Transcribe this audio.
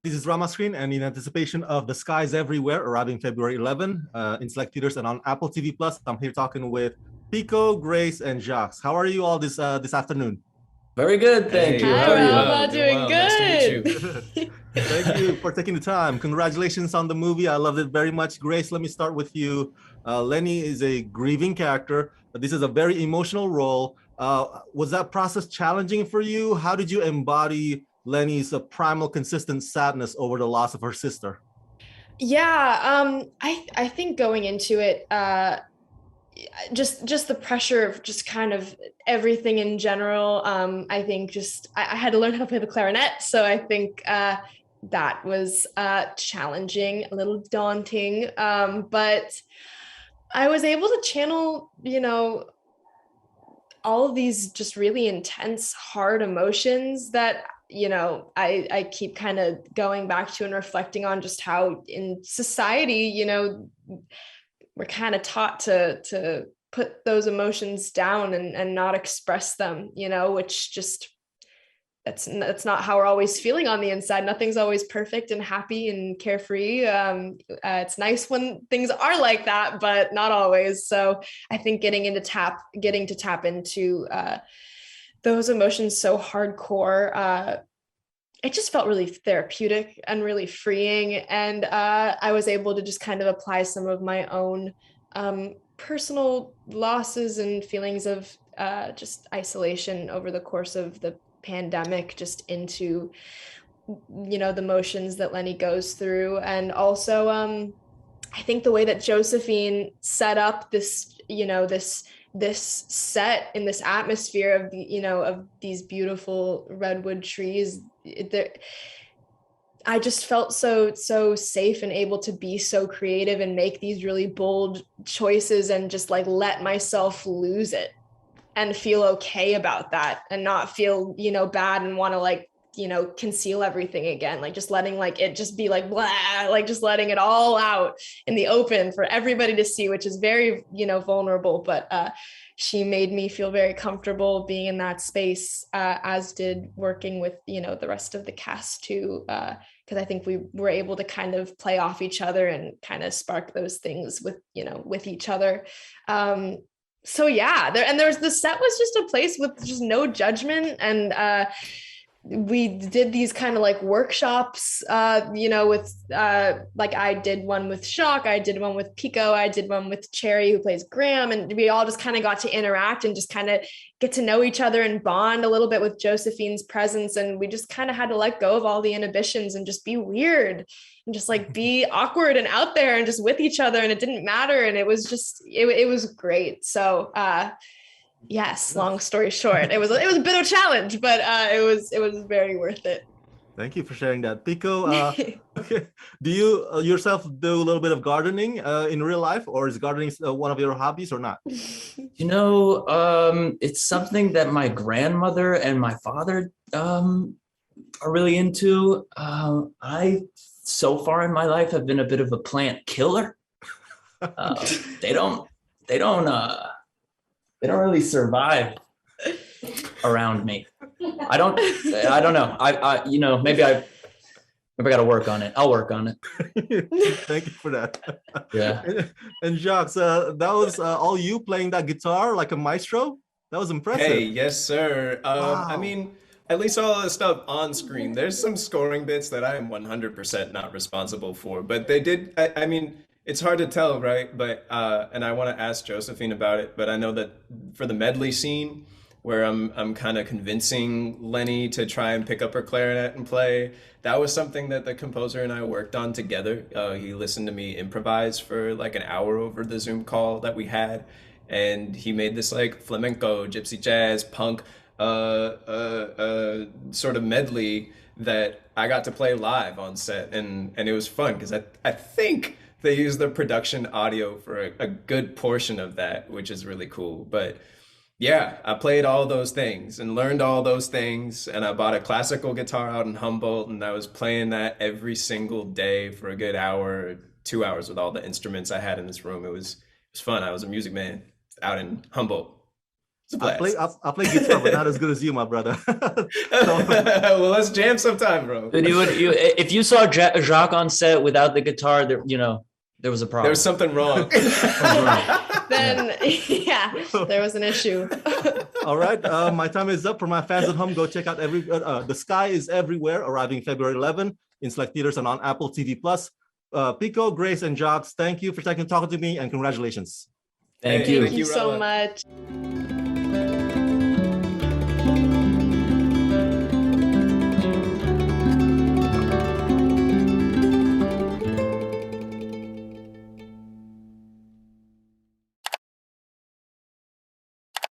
This is Rama screen, and in anticipation of The Skies Everywhere arriving February 11 in select theaters and on Apple TV Plus, I'm here talking with Pico, Grace, and Jacques. How are you all this afternoon? Very good, thank you. Hi, How are you? Rama, doing Nice to meet good. you. Thank you for taking the time. Congratulations on the movie. I loved it very much. Grace, let me start with you. Lenny is a grieving character. This is a very emotional role. Was that process challenging for you? How did you embody Lenny's primal, consistent sadness over the loss of her sister? Yeah, I think going into it, just the pressure of just kind of everything in general. I think just I had to learn how to play the clarinet, so I think that was challenging, a little daunting, but I was able to channel, all of these just really intense, hard emotions that I keep kind of going back to and reflecting on just how in society, we're kind of taught to put those emotions down and not express them, which just that's not how we're always feeling on the inside. Nothing's always perfect and happy and carefree. It's nice when things are like that, but not always. So I think getting to tap into those emotions so hardcore, it just felt really therapeutic and really freeing. And I was able to just kind of apply some of my own personal losses and feelings of just isolation over the course of the pandemic just into the motions that Lenny goes through. And also I think the way that Josephine set up this this set in this atmosphere of of these beautiful redwood trees, I just felt so safe and able to be so creative and make these really bold choices and just like let myself lose it and feel okay about that and not feel, bad and want to like, conceal everything again, like just letting like it just be like blah, like just letting it all out in the open for everybody to see, which is very, vulnerable. But she made me feel very comfortable being in that space, as did working with, the rest of the cast too, because I think we were able to kind of play off each other and kind of spark those things with, with each other. So yeah, the set was just a place with just no judgment. And we did these kind of like workshops, with like I did one with Jacques, I did one with Pico, I did one with Cherry, who plays Graham, and we all just kind of got to interact and just kind of get to know each other and bond a little bit with Josephine's presence. And we just kind of had to let go of all the inhibitions and just be weird and just like be awkward and out there and just with each other. And it didn't matter. And it was just, it was great. So, yes, long story short, it was a bit of a challenge, but it was very worth it. Thank you for sharing that. Pico, okay. Do you yourself do a little bit of gardening in real life, or is gardening one of your hobbies or not? It's something that my grandmother and my father are really into. I, so far in my life, have been a bit of a plant killer. They don't really survive around me. I don't know. Maybe I got to work on it. I'll work on it. Thank you for that. Yeah. And Jacques, that was all you playing that guitar like a maestro? That was impressive. Hey, yes, sir. I Wow. mean, at least all the stuff on screen. There's some scoring bits that I am 100% not responsible for, but they did. I mean, it's hard to tell, right? But and I want to ask Josephine about it, but I know that for the medley scene, where I'm kind of convincing Lenny to try and pick up her clarinet and play. That was something that the composer and I worked on together. He listened to me improvise for like an hour over the Zoom call that we had, and he made this like flamenco, gypsy jazz, punk, sort of medley that I got to play live on set, and it was fun because I think they used the production audio for a good portion of that, which is really cool. But yeah, I played all those things and learned all those things, and I bought a classical guitar out in Humboldt, and I was playing that every single day for a good hour, 2 hours with all the instruments I had in this room. It was fun. I was a music man out in Humboldt. Splash. I play guitar, but not as good as you, my brother. Well, let's jam sometime, bro. Dude, if you saw Jacques on set without the guitar, there was a problem. There was something wrong. Then yeah, there was an issue. All right, my time is up. For my fans at home, go check out The Sky is Everywhere, arriving February 11 in select theaters and on Apple TV Plus. Pico, Grace, and Jacques, thank you for talking to me, and congratulations. Thank you. Thank you so Rama. much.